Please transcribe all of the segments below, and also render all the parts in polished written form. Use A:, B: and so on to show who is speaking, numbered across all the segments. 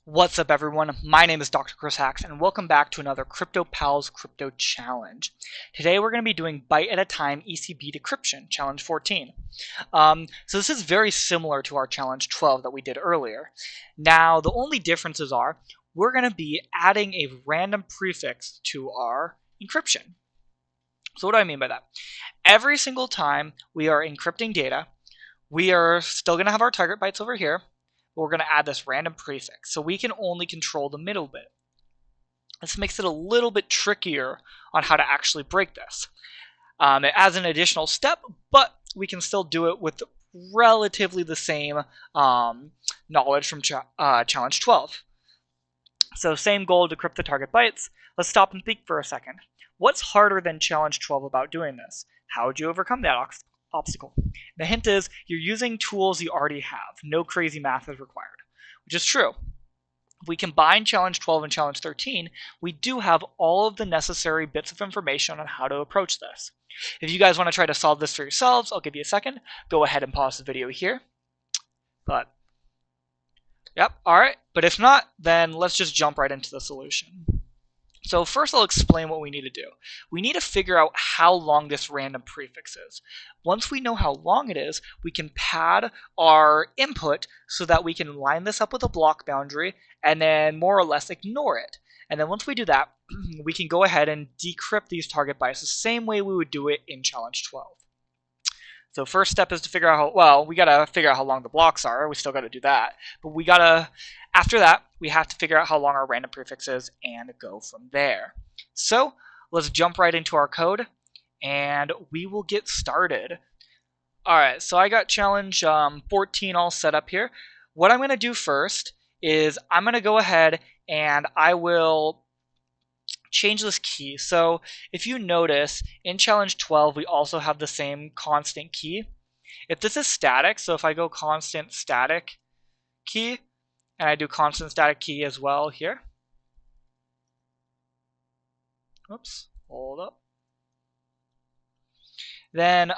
A: What's up, everyone? My name is Dr. Chris Hacks, and welcome back to another CryptoPals Crypto Challenge. Today we're going to be doing Byte-at-a-time ECB decryption, Challenge 14. So this is very similar to our Challenge 12 that we did earlier. Now, the only differences are we're going to be adding a random prefix to our encryption. So what do I mean by that? Every single time we are encrypting data, we are still going to have our target bytes over here. We're going to add this random prefix, so we can only control the middle bit. This makes it a little bit trickier on how to actually break this. It adds an additional step, but we can still do it with relatively the same knowledge from Challenge 12. So same goal, decrypt the target bytes. Let's stop and think for a second. What's harder than Challenge 12 about doing this? How would you overcome that obstacle? The hint is you're using tools you already have. No crazy math is required, which is true. If we combine Challenge 12 and Challenge 13, we do have all of the necessary bits of information on how to approach this. If you guys want to try to solve this for yourselves, I'll give you a second. Go ahead and pause the video here. Alright. But if not, then let's just jump right into the solution. So first I'll explain what we need to do. We need to figure out how long this random prefix is. Once we know how long it is, we can pad our input so that we can line this up with a block boundary and then more or less ignore it. And then once we do that, we can go ahead and decrypt these target bytes the same way we would do it in Challenge 12. So first step is to figure out we gotta figure out how long the blocks are. We still gotta do that. But after that, we have to figure out how long our random prefix is and go from there. So let's jump right into our code and we will get started. Alright, so I got challenge 14 all set up here. What I'm gonna do first is I'm gonna go ahead and I will change this key. So if you notice, in Challenge 12, we also have the same constant key. If this is static, so if I go constant static key, and I do constant static key as well here. Oops, hold up. Then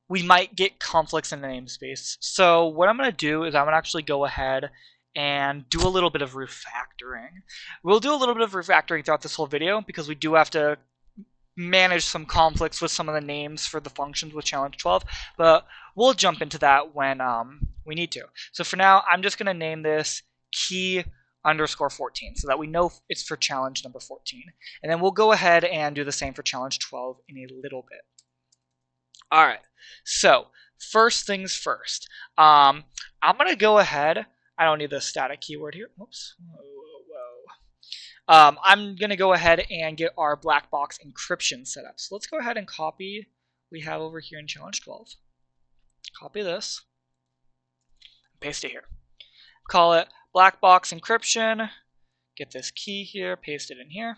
A: we might get conflicts in the namespace. So what I'm going to do is I'm going to actually go ahead and do a little bit of refactoring. We'll do a little bit of refactoring throughout this whole video because we do have to manage some conflicts with some of the names for the functions with Challenge 12, but we'll jump into that when we need to. So for now, I'm just going to name this key_14 so that we know it's for challenge number 14. And then we'll go ahead and do the same for Challenge 12 in a little bit. All right, so first things first. I'm going to go ahead. I don't need the static keyword here. Oops. I'm going to go ahead and get our black box encryption set up. So let's go ahead and copy what we have over here in Challenge 12. Copy this. Paste it here. Call it black box encryption. Get this key here. Paste it in here.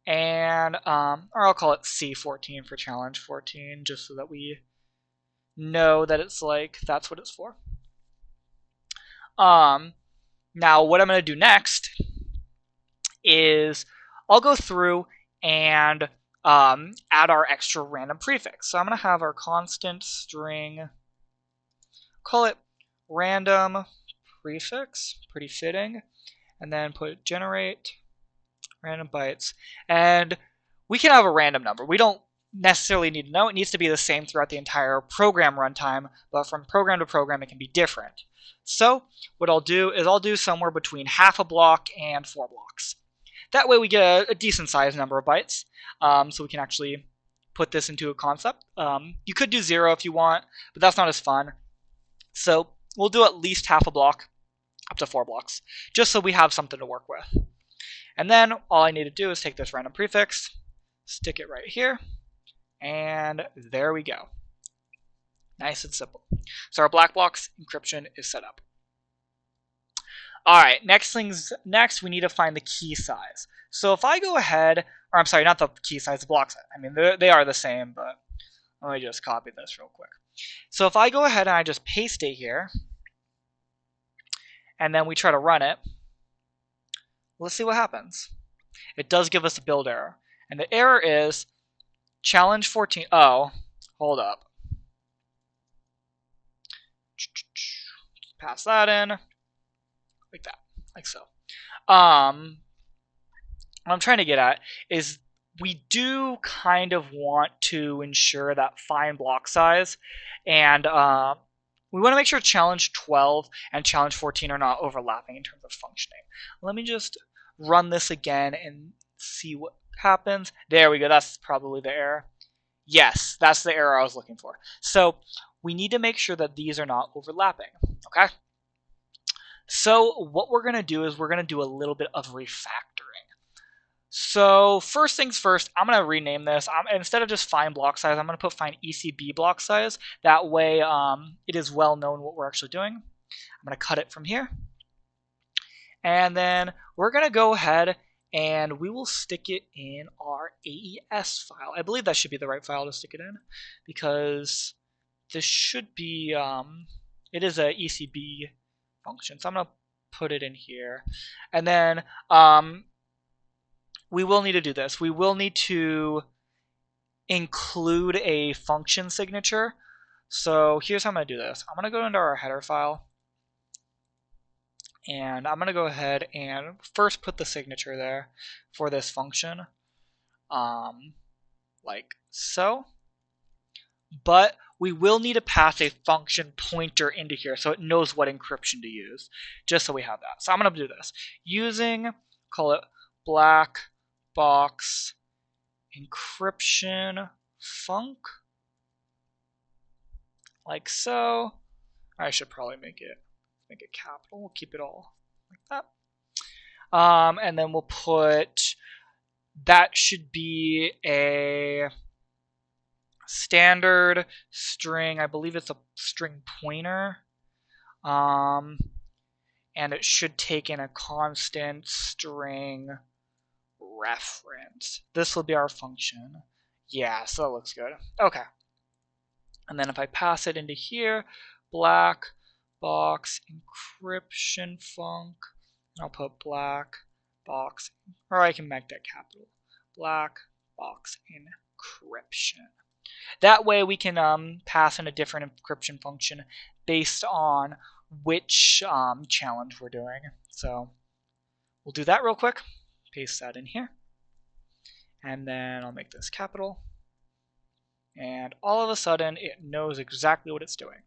A: And, or I'll call it C14 for Challenge 14, just so that we know that it's like, that's what it's for. Now what I'm going to do next is I'll go through and add our extra random prefix. So I'm going to have our constant string, call it random prefix, pretty fitting, and then put generate random bytes. And we can have a random number. We don't necessarily need to know. It needs to be the same throughout the entire program runtime, but from program to program it can be different. So what I'll do is I'll do somewhere between half a block and 4 blocks. That way we get a decent sized number of bytes, so we can actually put this into a concept. You could do 0 if you want, but that's not as fun. So we'll do at least half a block up to 4 blocks, just so we have something to work with. And then all I need to do is take this random prefix, stick it right here, and there we go. Nice and simple. So our black box encryption is set up. Alright, next we need to find the key size. So if I go ahead, or I'm sorry, not the key size, the block size. I mean, they are the same, but let me just copy this real quick. So if I go ahead and I just paste it here, and then we try to run it, let's see what happens. It does give us a build error. And the error is challenge 14. Oh, hold up. pass that in, like that, like so. What I'm trying to get at is we do kind of want to ensure that fine block size, and we want to make sure challenge 12 and challenge 14 are not overlapping in terms of functioning. Let me just run this again and see what happens. There we go. That's probably the error. Yes, that's the error I was looking for. So we need to make sure that these are not overlapping. Okay. So what we're going to do is we're going to do a little bit of refactoring. So first things first, I'm going to rename this. Instead of just find block size, I'm going to put find ECB block size. That way it is well known what we're actually doing. I'm going to cut it from here. And then we're going to go ahead and we will stick it in our AES file. I believe that should be the right file to stick it in because this should be, it is a ECB function. So I'm going to put it in here. And then we will need to do this. We will need to include a function signature. So here's how I'm going to do this. I'm going to go into our header file. And I'm going to go ahead and first put the signature there for this function. Like so. But we will need to pass a function pointer into here so it knows what encryption to use, just so we have that. So I'm going to do this using, call it black box encryption func, like so. I should probably make it capital. We'll keep it all like that. And then we'll put, that should be a standard string. I believe it's a string pointer. And it should take in a constant string reference. This will be our function. Yeah, so that looks good. Okay. And then if I pass it into here, black box encryption func, and I'll put black box, or I can make that capital, black box encryption. That way we can pass in a different encryption function based on which challenge we're doing. So we'll do that real quick. Paste that in here. And then I'll make this capital. And all of a sudden it knows exactly what it's doing.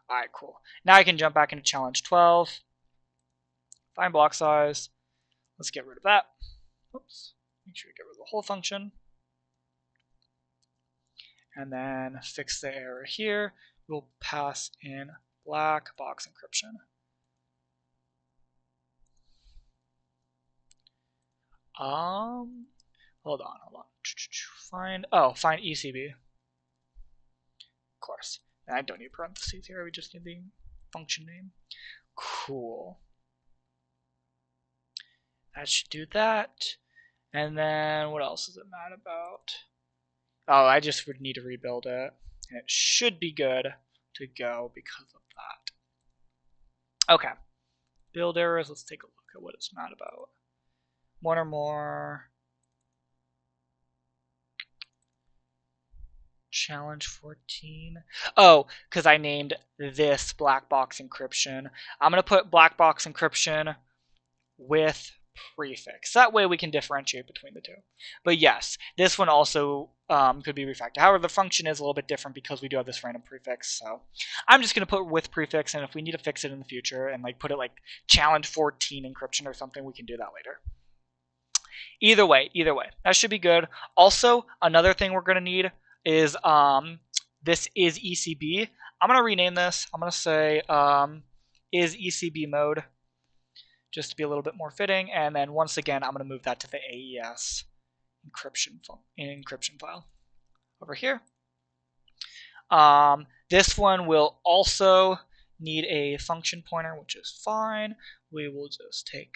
A: Alright, cool. Now I can jump back into challenge 12. Find block size. Let's get rid of that. Oops. Make sure you get rid of the whole function. And then fix the error here. We'll pass in black box encryption. Hold on. Find ECB. Of course. And I don't need parentheses here, we just need the function name. Cool. That should do that. And then what else is it mad about? Oh, I just would need to rebuild it. And it should be good to go because of that. Okay. Build errors, let's take a look at what it's mad about. One or more. Challenge 14. Oh, because I named this black box encryption. I'm going to put black box encryption with prefix. That way we can differentiate between the two. But yes, this one also could be refactored. However, the function is a little bit different because we do have this random prefix. So I'm just going to put with prefix, and if we need to fix it in the future and like put it like challenge 14 encryption or something, we can do that later. Either way, that should be good. Also, another thing we're going to need is this is ECB. I'm going to rename this. I'm going to say is ECB mode, just to be a little bit more fitting. And then once again, I'm going to move that to the AES encryption file over here. This one will also need a function pointer, which is fine. We will just take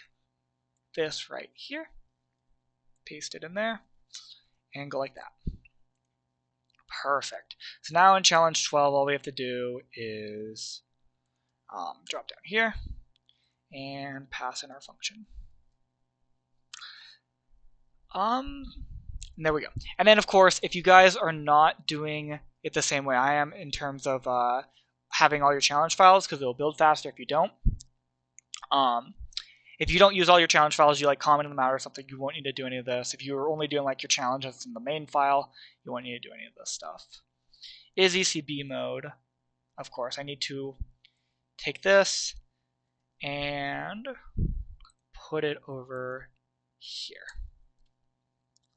A: this right here, paste it in there, and go like that. Perfect. So now in challenge 12, all we have to do is drop down here and pass in our function. And there we go. And then of course, if you guys are not doing it the same way I am in terms of having all your challenge files because it'll build faster if you don't. If you don't use all your challenge files, you like comment them out or something, you won't need to do any of this. If you're only doing like your challenges in the main file, you won't need to do any of this stuff. Is ECB mode. Of course, I need to take this and put it over here,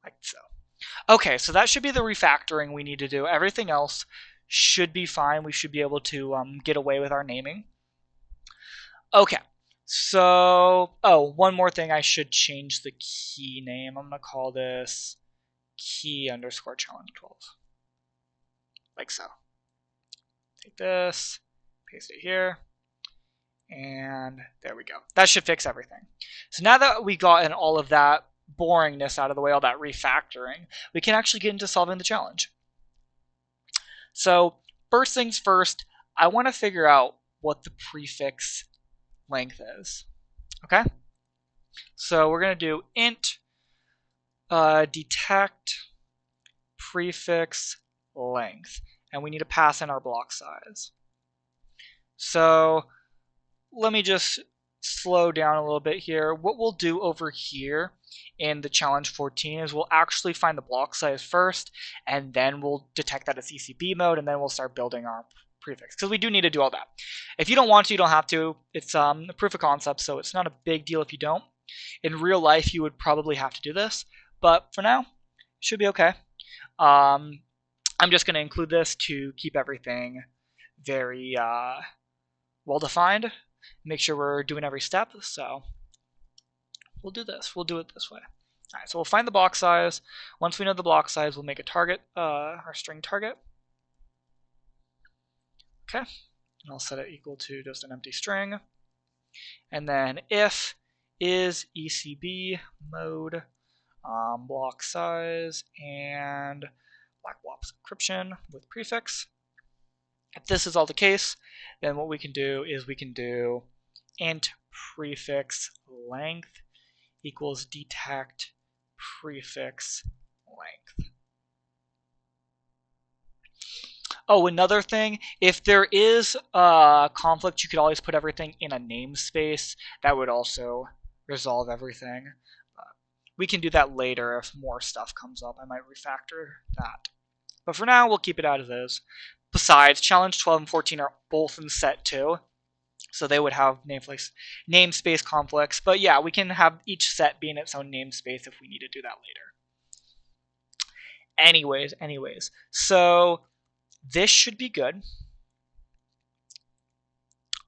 A: like so. Okay, so that should be the refactoring we need to do. Everything else should be fine. We should be able to get away with our naming. Okay, so, oh, one more thing, I should change the key name. I'm going to call this key_challenge12, like so. Take this, paste it here, and there we go. That should fix everything. So now that we got all of that boringness out of the way, all that refactoring, we can actually get into solving the challenge. So first things first, I want to figure out what the prefix length is. Okay? So we're going to do int detect prefix length, and we need to pass in our block size. So let me just slow down a little bit here. What we'll do over here in the challenge 14 is we'll actually find the block size first, and then we'll detect that it's ECB mode, and then we'll start building our prefix, because we do need to do all that. If you don't want to, you don't have to. It's a proof of concept, so it's not a big deal if you don't. In real life, you would probably have to do this, but for now, it should be okay. I'm just going to include this to keep everything very well defined. Make sure we're doing every step, so we'll do this. We'll do it this way. All right, so we'll find the block size. Once we know the block size, we'll make a target, our string target. Okay, and I'll set it equal to just an empty string. And then if is ECB mode block size and black box encryption with prefix. If this is all the case, then what we can do is we can do int prefix length equals detect prefix length. Oh, another thing, if there is a conflict, you could always put everything in a namespace. That would also resolve everything. We can do that later if more stuff comes up. I might refactor that. But for now, we'll keep it out as is. Besides, challenge 12 and 14 are both in set 2, so they would have namespace conflicts. But yeah, we can have each set be in its own namespace if we need to do that later. Anyways, so this should be good.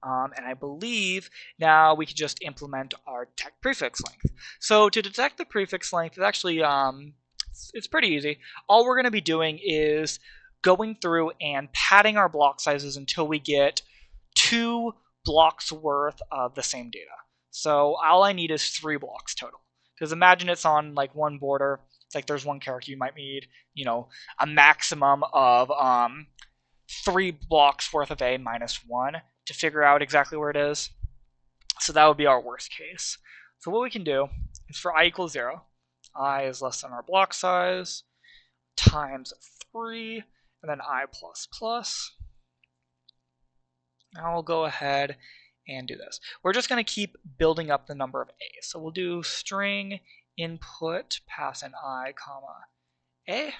A: And I believe now we can just implement our detect prefix length. So to detect the prefix length, it's actually it's pretty easy. All we're going to be doing is going through and padding our block sizes until we get 2 blocks worth of the same data. So all I need is 3 blocks total. Because imagine it's on like one border. It's like there's one character, you might need, you know, a maximum of 3 blocks worth of A minus 1 to figure out exactly where it is. So that would be our worst case. So what we can do is for I equals 0, I is less than our block size, times 3, and then I plus plus. Now we'll go ahead and do this. We're just going to keep building up the number of A's. So we'll do string input, pass in I, comma, A.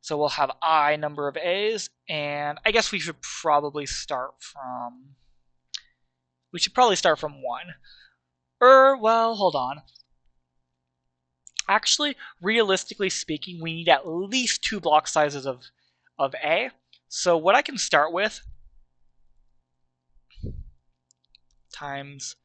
A: So we'll have I number of A's, and I guess we should probably start from 1. Well, hold on. Actually, realistically speaking, we need at least 2 block sizes of A. So what I can start with times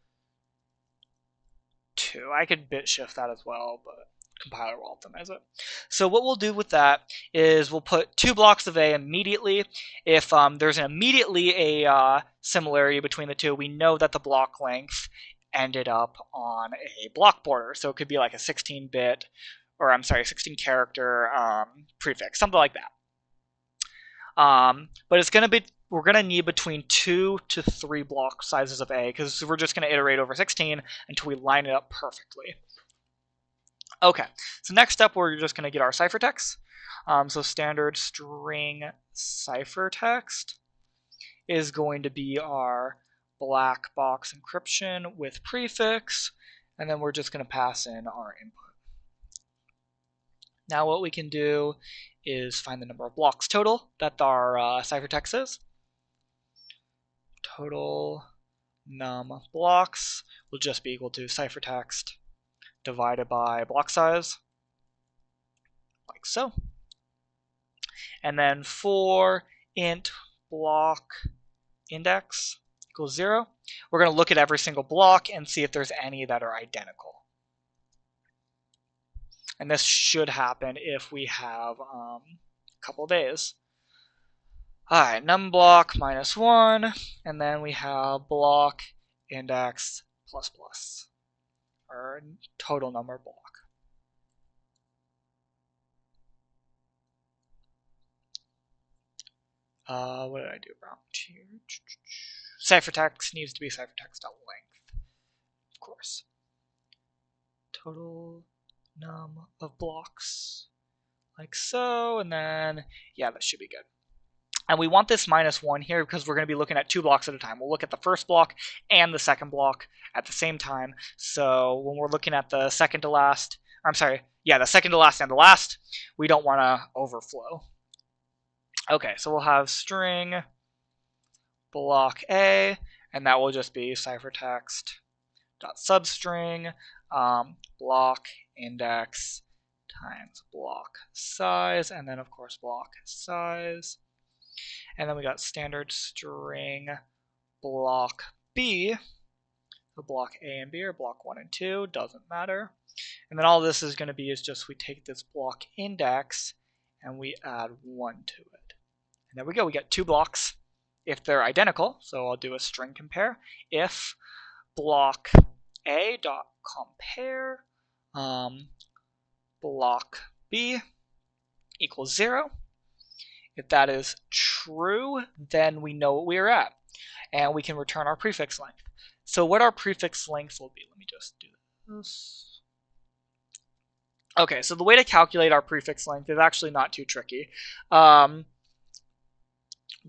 A: 2. I could bit shift that as well, but compiler will optimize it. So what we'll do with that is we'll put 2 blocks of A immediately. If there's immediately a similarity between the two, we know that the block length ended up on a block border. So it could be like a 16-bit, or I'm sorry, 16-character prefix, something like that. But it's going to be, we're going to need between 2 to 3 block sizes of A, because we're just going to iterate over 16 until we line it up perfectly. Okay, so next up we're just going to get our ciphertext. So standard string ciphertext. is going to be our black box encryption with prefix, and then we're just going to pass in our input. Now what we can do is find the number of blocks total that our ciphertext is. Total num blocks will just be equal to ciphertext divided by block size, like so. And then for int block index equals 0, we're going to look at every single block and see if there's any that are identical. And this should happen if we have a couple days. Alright, num block minus 1, and then we have block index plus plus, our total number block. What did I do wrong here? Ciphertext needs to be ciphertext.length, of course. Total num of blocks, like so, and then, yeah, that should be good. And we want this minus 1 here because we're going to be looking at 2 blocks at a time. We'll look at the first block and the second block at the same time. So when we're looking at the second to last, the second to last and the last, we don't want to overflow. Okay, so we'll have string block A, and that will just be ciphertext.substring block index times block size, and then of course block size. And then we got standard string block B. So block A and B, or block 1 and 2, doesn't matter. And then all this is going to be is just we take this block index and we add 1 to it. And there we go, we get 2 blocks if they're identical. So I'll do a string compare. If block A dot compare block B equals 0. If that is true, then we know what we are at, and we can return our prefix length. So what our prefix length will be, let me just do this. Okay, so the way to calculate our prefix length is actually not too tricky.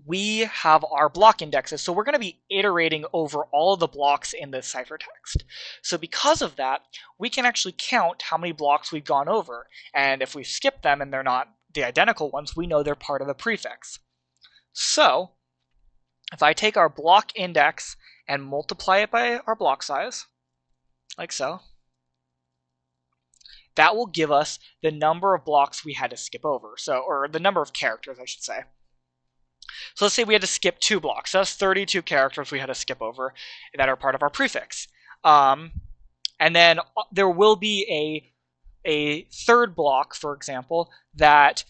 A: We have our block indexes, so we're going to be iterating over all of the blocks in the ciphertext. So because of that, we can actually count how many blocks we've gone over, and if we skip them and they're not the identical ones, we know they're part of the prefix. So if I take our block index and multiply it by our block size, like so, that will give us the number of blocks we had to skip over, or the number of characters, I should say. So let's say we had to skip 2 blocks. So that's 32 characters we had to skip over that are part of our prefix. And then there will be a third block, for example, that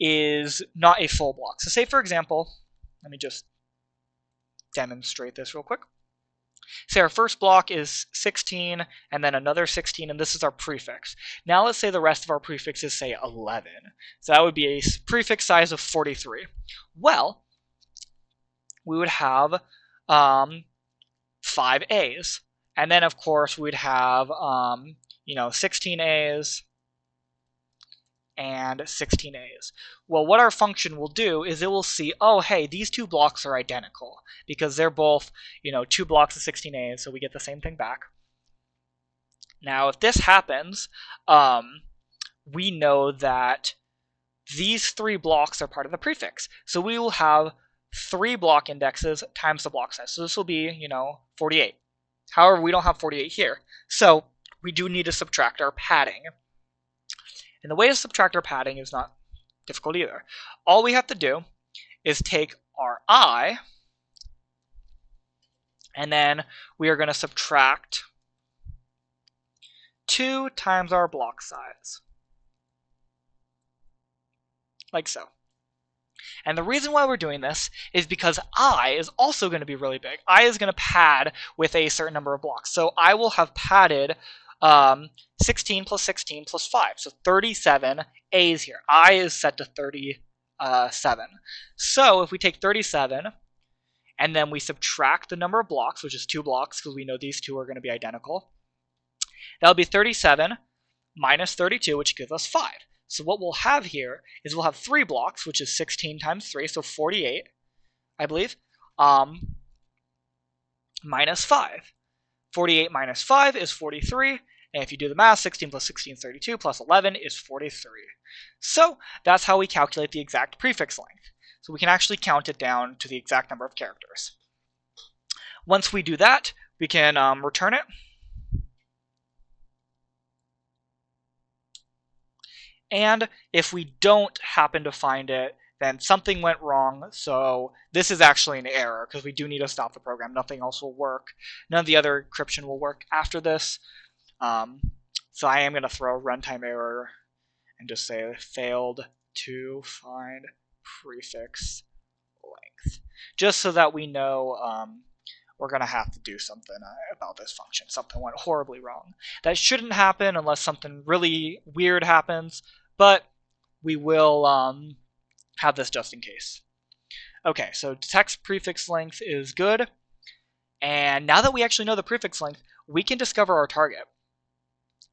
A: is not a full block. So say, for example, let me just demonstrate this real quick. Say our first block is 16, and then another 16, and this is our prefix. Now let's say the rest of our prefix is, say, 11. So that would be a prefix size of 43. Well, we would have 5 A's. And then, of course, we'd have 16 A's and 16 A's. Well, what our function will do is it will see, oh, hey, these 2 blocks are identical because they're both, 2 blocks of 16 A's, so we get the same thing back. Now, if this happens, we know that these 3 blocks are part of the prefix. So we will have 3 block indexes times the block size. So this will be, 48. However, we don't have 48 here. So we do need to subtract our padding. And the way to subtract our padding is not difficult either. All we have to do is take our I, and then we are going to subtract 2 times our block size. Like so. And the reason why we're doing this is because I is also going to be really big. I is going to pad with a certain number of blocks. So I will have padded 16 plus 16 plus 5. So 37 A's here. I is set to 37. So if we take 37 and then we subtract the number of blocks, which is 2 blocks because we know these 2 are going to be identical, that'll be 37 minus 32, which gives us 5. So what we'll have here is we'll have 3 blocks, which is 16 times 3, so 48, I believe. minus 5. 48 minus 5 is 43. And if you do the math, 16 plus 16 is 32, plus 11 is 43. So that's how we calculate the exact prefix length. So we can actually count it down to the exact number of characters. Once we do that, we can return it. And if we don't happen to find it, then something went wrong. So this is actually an error because we do need to stop the program. Nothing else will work. None of the other encryption will work after this. So I am going to throw a runtime error and just say failed to find prefix length, just so that we know we're going to have to do something about this function. Something went horribly wrong. That shouldn't happen unless something really weird happens, but we will have this just in case. Okay, so text prefix length is good. And now that we actually know the prefix length, we can discover our target.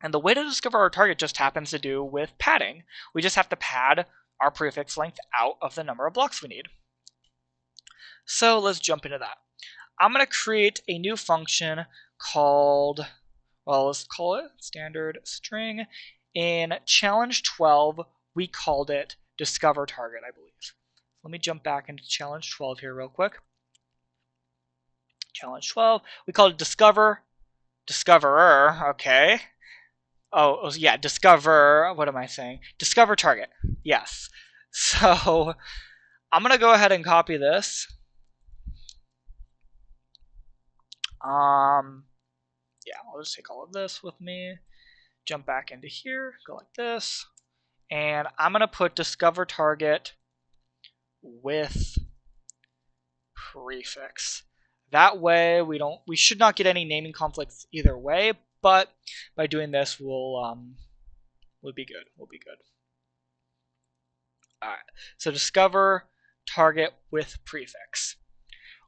A: And the way to discover our target just happens to do with padding. We just have to pad our prefix length out of the number of blocks we need. So let's jump into that. I'm going to create a new function called, well, let's call it standard string. In challenge 12, we called it discover target, I believe. Let me jump back into challenge 12 here real quick. Challenge 12, we called it discoverer, okay. Oh yeah, discover, what am I saying? Discover target, yes. So I'm going to go ahead and copy this. Yeah, I'll just take all of this with me, jump back into here, go like this, and I'm going to put discover target with prefix. That way we should not get any naming conflicts either way, but by doing this we'll be good. We'll be good. Alright, so discover target with prefix.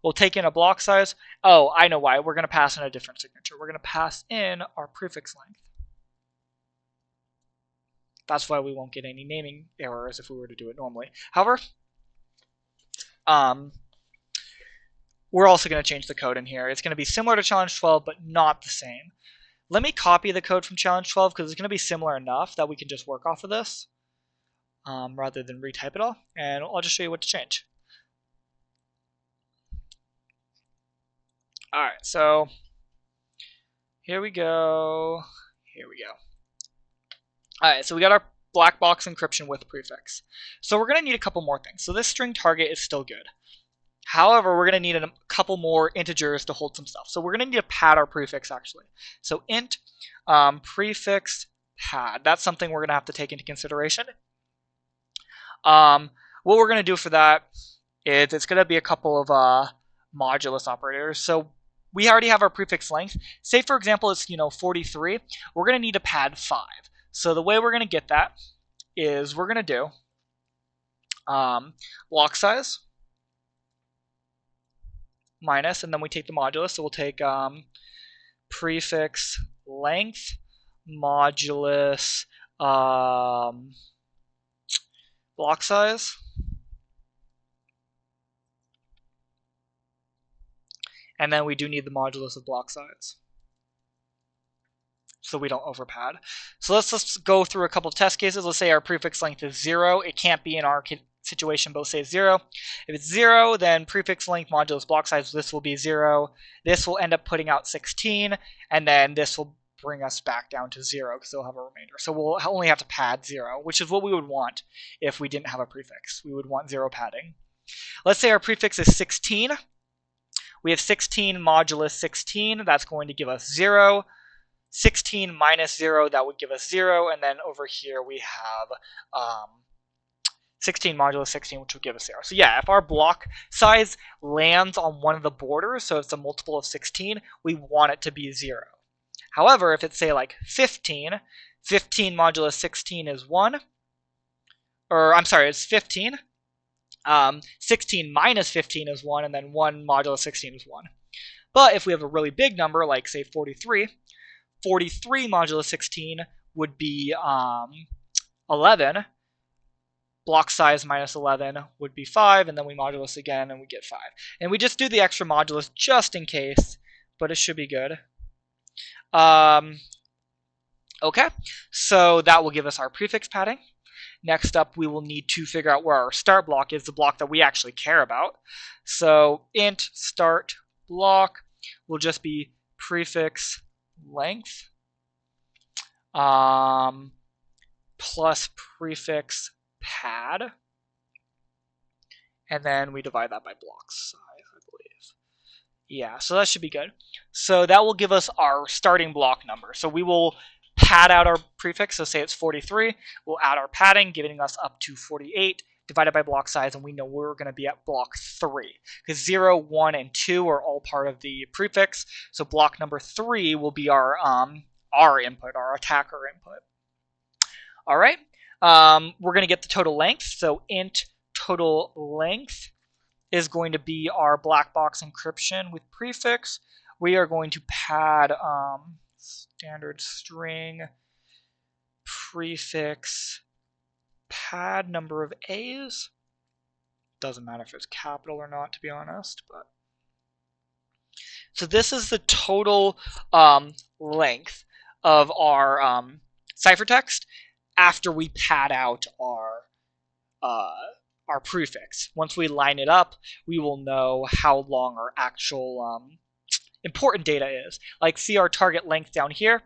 A: We'll take in a block size. Oh, I know why. We're going to pass in a different signature. We're going to pass in our prefix length. That's why we won't get any naming errors if we were to do it normally. However, we're also going to change the code in here. It's going to be similar to challenge 12, but not the same. Let me copy the code from challenge 12 because it's going to be similar enough that we can just work off of this rather than retype it all. And I'll just show you what to change. Alright, so here we go. Here we go. Alright, so we got our black box encryption with prefix. So we're going to need a couple more things. So this string target is still good. However, we're going to need a couple more integers to hold some stuff. So we're going to need to pad our prefix actually. So int prefix pad. That's something we're going to have to take into consideration. What we're going to do for that is it's going to be a couple of modulus operators. So we already have our prefix length. Say for example it's 43. We're going to need to pad 5. So the way we're going to get that is we're going to do block size minus, and then we take the modulus. So we'll take prefix length modulus block size. And then we do need the modulus of block size, so we don't overpad. So let's just go through a couple of test cases. Let's say our prefix length is 0. It can't be in our situation, but let's say 0. If it's 0, then prefix length modulus block size, this will be 0. This will end up putting out 16, and then this will bring us back down to 0 because it'll have a remainder. So we'll only have to pad 0, which is what we would want if we didn't have a prefix. We would want 0 padding. Let's say our prefix is 16. We have 16 modulus 16. That's going to give us 0. 16 minus 0, that would give us 0. And then over here we have 16 modulus 16, which would give us 0. So yeah, if our block size lands on one of the borders, so it's a multiple of 16, we want it to be 0. However, if it's say like 15, 15 modulus 16 is 1. Or I'm sorry, it's 15. 16 minus 15 is 1, and then 1 modulus 16 is 1. But if we have a really big number, like say 43, 43 modulus 16 would be 11. block size minus 11 would be 5, and then we modulus again and we get 5. And we just do the extra modulus just in case, but it should be good. Okay, so that will give us our prefix padding. Next up, we will need to figure out where our start block is, the block that we actually care about. So int start block will just be prefix length plus prefix pad, and then we divide that by block size, I believe. Yeah, so that should be good. So that will give us our starting block number. So we will pad out our prefix, so say it's 43, we'll add our padding, giving us up to 48, divided by block size, and we know we're going to be at block 3, because 0, 1, and 2 are all part of the prefix, so block number 3 will be our input, our attacker input. All right, we're going to get the total length, so int total length is going to be our black box encryption with prefix. We are going to pad standard string prefix pad number of A's. Doesn't matter if it's capital or not, to be honest. But so this is the total length of our ciphertext after we pad out our prefix. Once we line it up, we will know how long our actual important data is. Like, see our target length down here?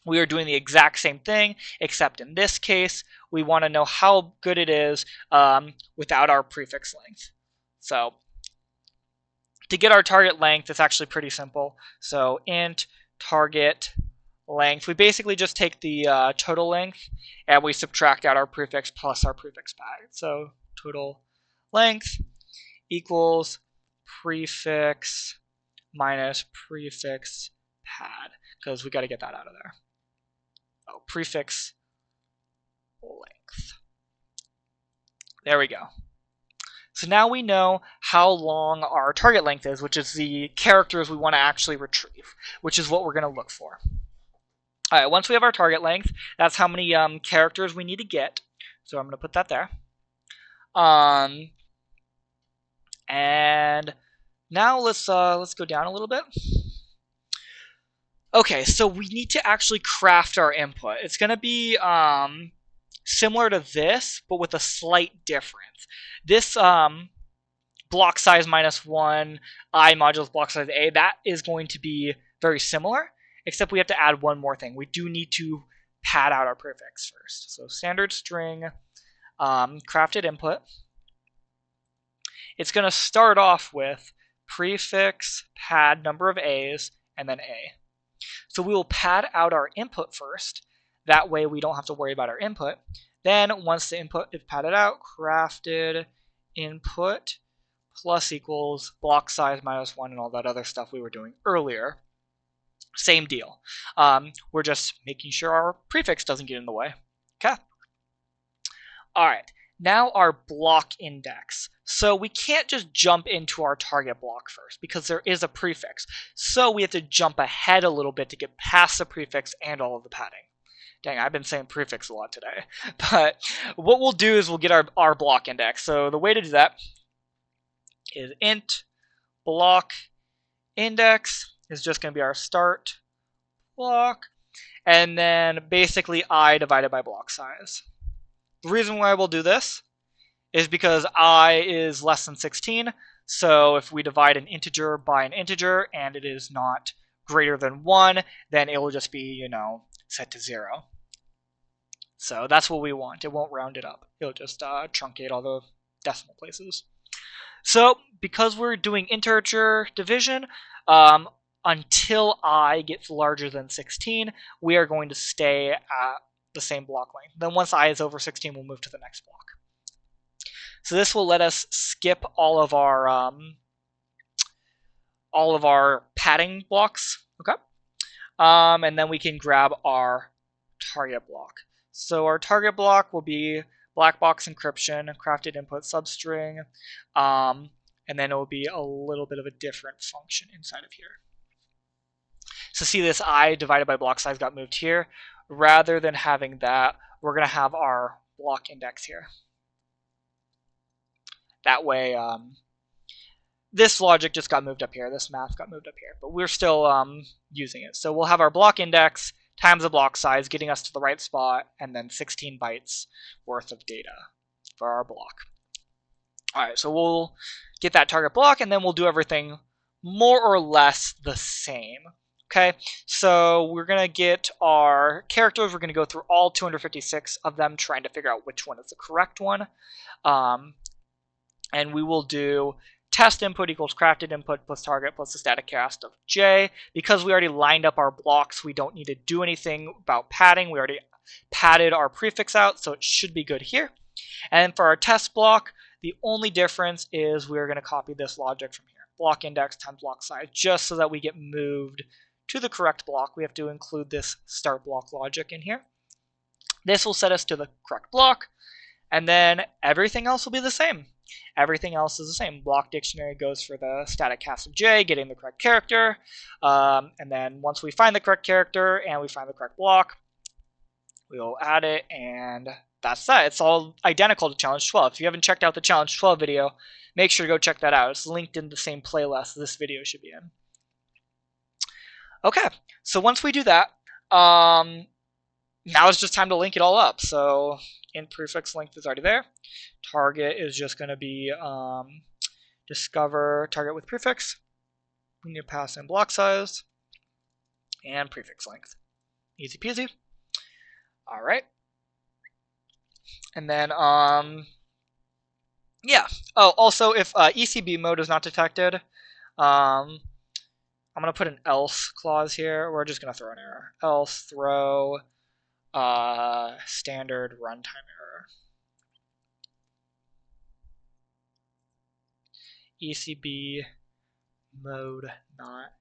A: We are doing the exact same thing, except in this case, we want to know how good it is without our prefix length. So to get our target length, it's actually pretty simple. So int target length, we basically just take the total length and we subtract out our prefix plus our prefix pad. So total length equals prefix minus prefix pad, because we got to get that out of there. Oh, prefix length. There we go. So now we know how long our target length is, which is the characters we want to actually retrieve, which is what we're going to look for. All right, once we have our target length, that's how many characters we need to get. So I'm going to put that there. And now let's go down a little bit. Okay, so we need to actually craft our input. It's going to be similar to this, but with a slight difference. This block size minus 1, I modulus block size A, that is going to be very similar, except we have to add one more thing. We do need to pad out our prefix first. So standard string crafted input. It's going to start off with prefix pad number of A's and then A. So we will pad out our input first. That way we don't have to worry about our input. Then once the input is padded out, crafted input plus equals block size minus 1 and all that other stuff we were doing earlier. Same deal. We're just making sure our prefix doesn't get in the way. Okay. All right. Now our block index. So we can't just jump into our target block first because there is a prefix. So we have to jump ahead a little bit to get past the prefix and all of the padding. Dang, I've been saying prefix a lot today. But what we'll do is we'll get our block index. So the way to do that is int block index is just going to be our start block. And then basically I divided by block size. The reason why we'll do this is because I is less than 16. So if we divide an integer by an integer and it is not greater than 1, then it will just be, set to 0. So that's what we want. It won't round it up. It'll just truncate all the decimal places. So because we're doing integer division, until I gets larger than 16, we are going to stay at the same block length. Then once I is over 16, we'll move to the next block. So this will let us skip all of our padding blocks. Okay, and then we can grab our target block. So our target block will be black box encryption, crafted input substring, and then it will be a little bit of a different function inside of here. So see, this I divided by block size got moved here. Rather than having that, we're going to have our block index here. That way, this logic just got moved up here. This math got moved up here, but we're still using it. So we'll have our block index times the block size, getting us to the right spot, and then 16 bytes worth of data for our block. All right, so we'll get that target block, and then we'll do everything more or less the same. Okay, so we're going to get our characters. We're going to go through all 256 of them, trying to figure out which one is the correct one. And we will do test input equals crafted input plus target plus the static cast of j. Because we already lined up our blocks, we don't need to do anything about padding. We already padded our prefix out, so it should be good here. And for our test block, the only difference is we're going to copy this logic from here. Block index times block size, just so that we get moved to the correct block. We have to include this start block logic in here. This will set us to the correct block, and then everything else will be the same. Everything else is the same. Block dictionary goes for the static cast of j, getting the correct character, and then once we find the correct character and we find the correct block, we'll add it, and that's that. It's all identical to challenge 12. If you haven't checked out the challenge 12 video, make sure to go check that out. It's linked in the same playlist this video should be in. Okay, so once we do that, now it's just time to link it all up. So int prefix length is already there. Target is just going to be discover target with prefix. We need to pass in block size and prefix length. Easy peasy. All right. And then, yeah. Oh, also, if ECB mode is not detected, I'm going to put an else clause here. We're just going to throw an error. Else throw standard runtime error. ECB mode not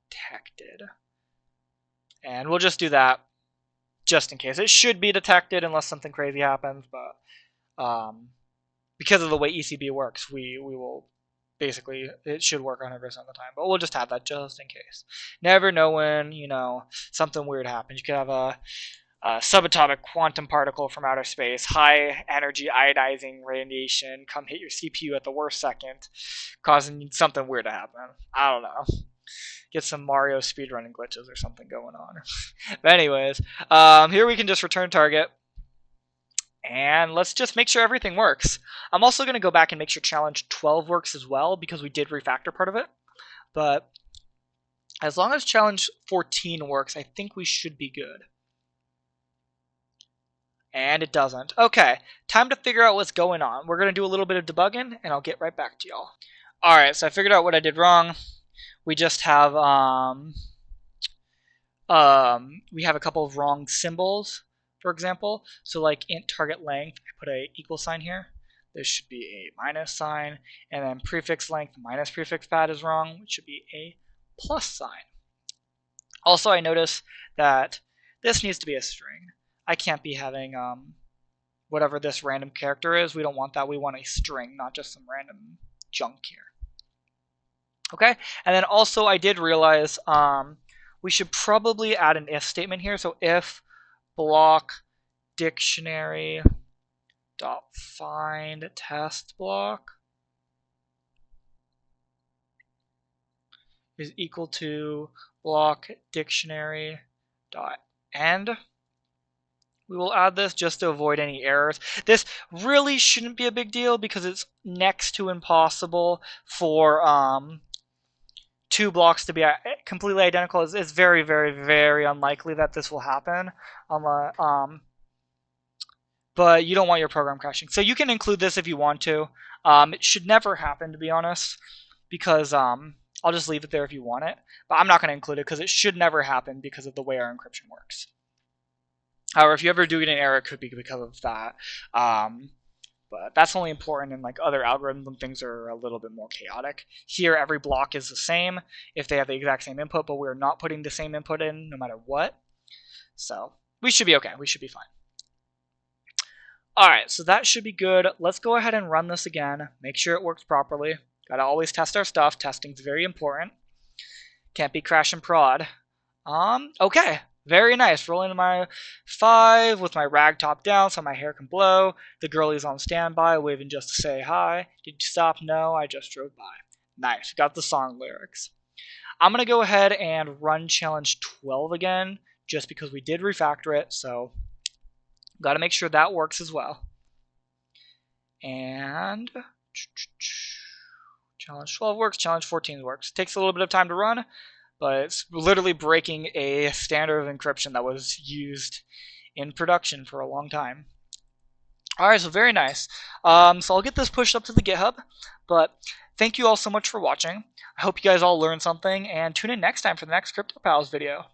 A: detected. And we'll just do that just in case. It should be detected unless something crazy happens, but because of the way ECB works, we will basically, it should work 100% of the time, but we'll just have that just in case. Never know when, you know, something weird happens. You could have a subatomic quantum particle from outer space, high energy ionizing radiation come hit your CPU at the worst second, causing something weird to happen. I don't know. Get some Mario speedrunning glitches or something going on. But anyways, here we can just return target. And let's just make sure everything works. I'm also going to go back and make sure challenge 12 works as well, because we did refactor part of it. But as long as challenge 14 works, I think we should be good. And it doesn't. Okay, time to figure out what's going on. We're going to do a little bit of debugging, and I'll get right back to y'all. Alright, so I figured out what I did wrong. We just have we have a couple of wrong symbols, for example. So like int target length, I put a equal sign here. There should be a minus sign, and then prefix length minus prefix pad is wrong, which should be a plus sign. Also, I notice that this needs to be a string. I can't be having whatever this random character is. We don't want that. We want a string, not just some random junk here. Okay, and then also I did realize we should probably add an if statement here. So if block dictionary dot find test block is equal to block dictionary dot end. We will add this just to avoid any errors. This really shouldn't be a big deal because it's next to impossible for two blocks to be completely identical. It's very, very, very unlikely that this will happen. But you don't want your program crashing. So you can include this if you want to. It should never happen, to be honest, because I'll just leave it there if you want it. But I'm not going to include it because it should never happen because of the way our encryption works. However, if you ever do get an error, it could be because of that. But that's only important in like other algorithms when things are a little bit more chaotic. Here, every block is the same if they have the exact same input, but we're not putting the same input in no matter what. So we should be okay. We should be fine. All right, so that should be good. Let's go ahead and run this again. Make sure it works properly. Got to always test our stuff. Testing's very important. Can't be crash and prod. Okay. Very nice. Rolling to my 5 with my rag top down so my hair can blow. The girlie's on standby, waving just to say hi. Did you stop? No, I just drove by. Nice. Got the song lyrics. I'm going to go ahead and run challenge 12 again, just because we did refactor it, so got to make sure that works as well. And challenge 12 works, challenge 14 works. Takes a little bit of time to run, but it's literally breaking a standard of encryption that was used in production for a long time. Alright, so very nice. So I'll get this pushed up to the GitHub, but thank you all so much for watching. I hope you guys all learned something, and tune in next time for the next CryptoPals video.